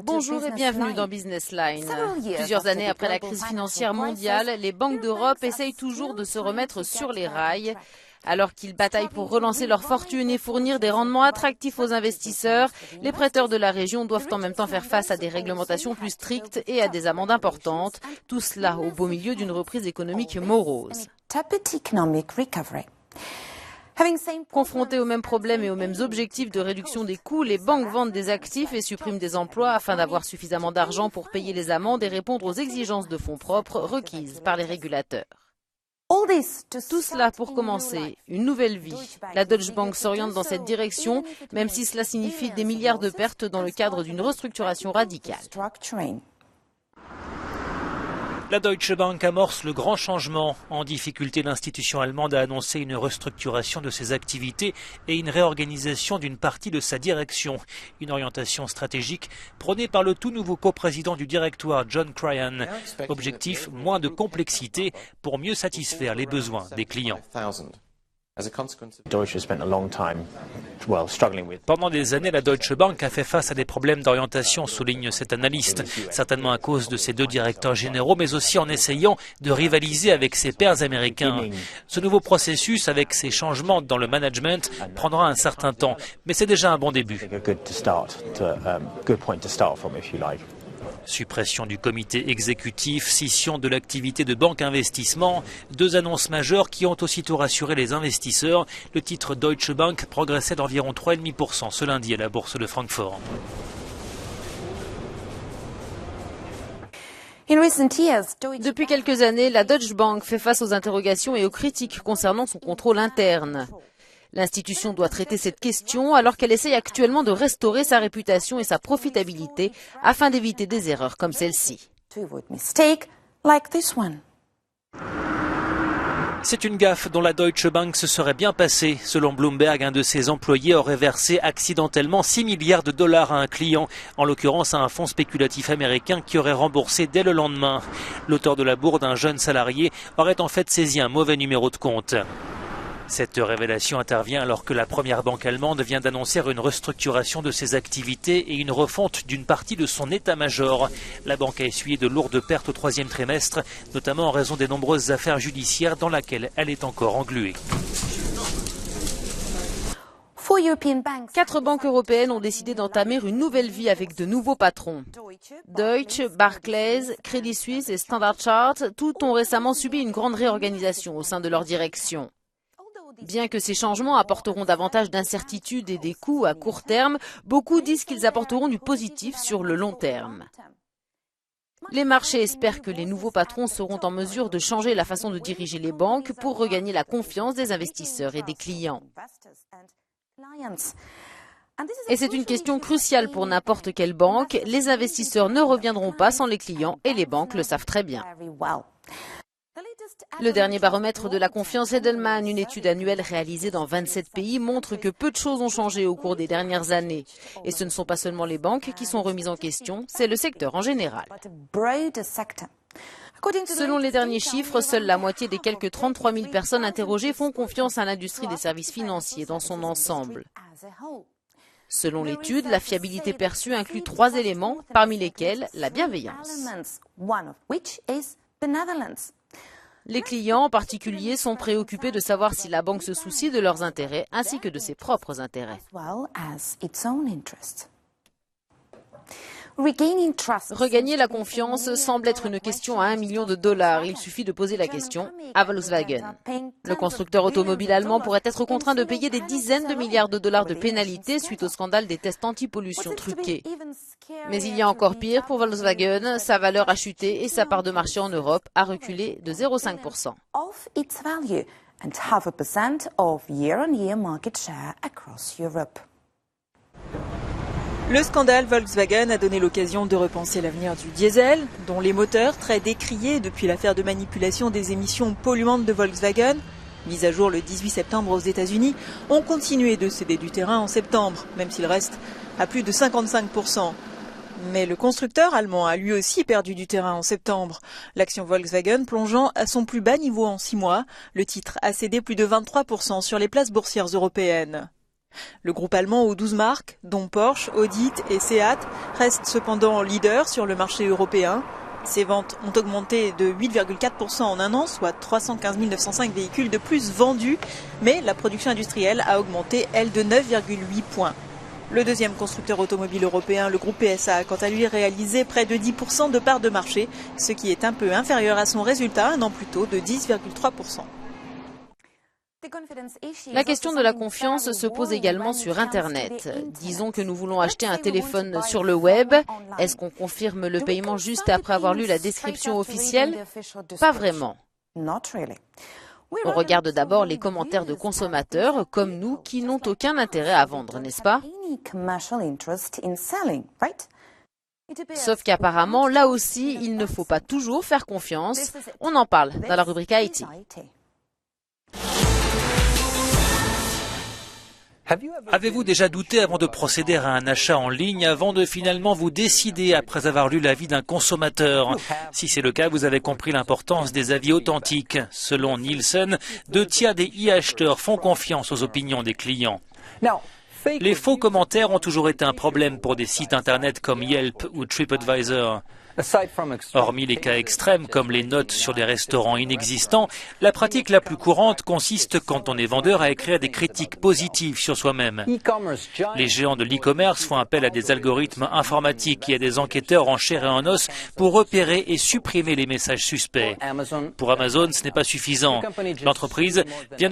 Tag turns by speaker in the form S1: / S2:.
S1: Bonjour et bienvenue dans Business Line. Plusieurs années après la crise financière mondiale, les banques d'Europe essayent toujours de se remettre sur les rails. Alors qu'ils bataillent pour relancer leur fortune et fournir des rendements attractifs aux investisseurs, les prêteurs de la région doivent en même temps faire face à des réglementations plus strictes et à des amendes importantes. Tout cela au beau milieu d'une reprise économique morose. Confrontées aux mêmes problèmes et aux mêmes objectifs de réduction des coûts, les banques vendent des actifs et suppriment des emplois afin d'avoir suffisamment d'argent pour payer les amendes et répondre aux exigences de fonds propres requises par les régulateurs. Tout cela pour commencer, une nouvelle vie. La Deutsche Bank s'oriente dans cette direction, même si cela signifie des milliards de pertes dans le cadre d'une restructuration radicale.
S2: La Deutsche Bank amorce le grand changement. En difficulté, l'institution allemande a annoncé une restructuration de ses activités et une réorganisation d'une partie de sa direction. Une orientation stratégique prônée par le tout nouveau coprésident du directoire, John Cryan. Objectif, moins de complexité pour mieux satisfaire les besoins des clients. Pendant des années, la Deutsche Bank a fait face à des problèmes d'orientation, souligne cet analyste, certainement à cause de ses deux directeurs généraux, mais aussi en essayant de rivaliser avec ses pairs américains. Ce nouveau processus, avec ses changements dans le management, prendra un certain temps, mais c'est déjà un bon début. Suppression du comité exécutif, scission de l'activité de banque investissement, deux annonces majeures qui ont aussitôt rassuré les investisseurs. Le titre Deutsche Bank progressait d'environ 3,5% ce lundi à la bourse de Francfort.
S1: Depuis quelques années, la Deutsche Bank fait face aux interrogations et aux critiques concernant son contrôle interne. L'institution doit traiter cette question alors qu'elle essaye actuellement de restaurer sa réputation et sa profitabilité afin d'éviter des erreurs comme celle-ci.
S2: C'est une gaffe dont la Deutsche Bank se serait bien passée. Selon Bloomberg, un de ses employés aurait versé accidentellement 6 milliards de dollars à un client, en l'occurrence à un fonds spéculatif américain qui aurait remboursé dès le lendemain. L'auteur de la bourde, un jeune salarié, aurait en fait saisi un mauvais numéro de compte. Cette révélation intervient alors que la première banque allemande vient d'annoncer une restructuration de ses activités et une refonte d'une partie de son état-major. La banque a essuyé de lourdes pertes au troisième trimestre, notamment en raison des nombreuses affaires judiciaires dans lesquelles elle est encore engluée.
S1: 4 banques européennes ont décidé d'entamer une nouvelle vie avec de nouveaux patrons. Deutsche, Barclays, Credit Suisse et Standard Chartered, toutes ont récemment subi une grande réorganisation au sein de leur direction. Bien que ces changements apporteront davantage d'incertitudes et des coûts à court terme, beaucoup disent qu'ils apporteront du positif sur le long terme. Les marchés espèrent que les nouveaux patrons seront en mesure de changer la façon de diriger les banques pour regagner la confiance des investisseurs et des clients. Et c'est une question cruciale pour n'importe quelle banque. Les investisseurs ne reviendront pas sans les clients et les banques le savent très bien. Le dernier baromètre de la confiance Edelman, une étude annuelle réalisée dans 27 pays, montre que peu de choses ont changé au cours des dernières années. Et ce ne sont pas seulement les banques qui sont remises en question, c'est le secteur en général. Selon les derniers chiffres, seule la moitié des quelques 33 000 personnes interrogées font confiance à l'industrie des services financiers dans son ensemble. Selon l'étude, la fiabilité perçue inclut 3 éléments, parmi lesquels la bienveillance. Les clients en particulier sont préoccupés de savoir si la banque se soucie de leurs intérêts ainsi que de ses propres intérêts. Regagner la confiance semble être une question à $1 million. Il suffit de poser la question à Volkswagen. Le constructeur automobile allemand pourrait être contraint de payer des dizaines de milliards de dollars de pénalités suite au scandale des tests anti-pollution truqués. Mais il y a encore pire pour Volkswagen, sa valeur a chuté et sa part de marché en Europe a reculé de 0,5%.
S3: Le scandale Volkswagen a donné l'occasion de repenser l'avenir du diesel, dont les moteurs, très décriés depuis l'affaire de manipulation des émissions polluantes de Volkswagen, mise à jour le 18 septembre aux États-Unis, ont continué de céder du terrain en septembre, même s'il reste à plus de 55%. Mais le constructeur allemand a lui aussi perdu du terrain en septembre. L'action Volkswagen plongeant à son plus bas niveau en 6 mois, le titre a cédé plus de 23% sur les places boursières européennes. Le groupe allemand aux 12 marques, dont Porsche, Audi et Seat, reste cependant leader sur le marché européen. Ses ventes ont augmenté de 8,4% en un an, soit 315 905 véhicules de plus vendus, mais la production industrielle a augmenté, elle, de 9,8 points. Le deuxième constructeur automobile européen, le groupe PSA, a quant à lui réalisé près de 10% de part de marché, ce qui est un peu inférieur à son résultat un an plus tôt de 10,3%.
S1: La question de la confiance se pose également sur Internet. Disons que nous voulons acheter un téléphone sur le web. Est-ce qu'on confirme le paiement juste après avoir lu la description officielle? Pas vraiment. On regarde d'abord les commentaires de consommateurs comme nous qui n'ont aucun intérêt à vendre, n'est-ce pas? Sauf qu'apparemment, là aussi, il ne faut pas toujours faire confiance. On en parle dans la rubrique IT.
S2: Avez-vous déjà douté avant de procéder à un achat en ligne, avant de finalement vous décider après avoir lu l'avis d'un consommateur? Si c'est le cas, vous avez compris l'importance des avis authentiques. Selon Nielsen, 2 tiers des e-acheteurs font confiance aux opinions des clients. Les faux commentaires ont toujours été un problème pour des sites internet comme Yelp ou TripAdvisor. Hormis les cas extrêmes comme les notes sur des restaurants inexistants, la pratique la plus courante consiste quand on est vendeur à écrire des critiques positives sur soi-même. Les géants de l'e-commerce font appel à des algorithmes informatiques et à des enquêteurs en chair et en os pour repérer et supprimer les messages suspects. Pour Amazon, ce n'est pas suffisant. L'entreprise vient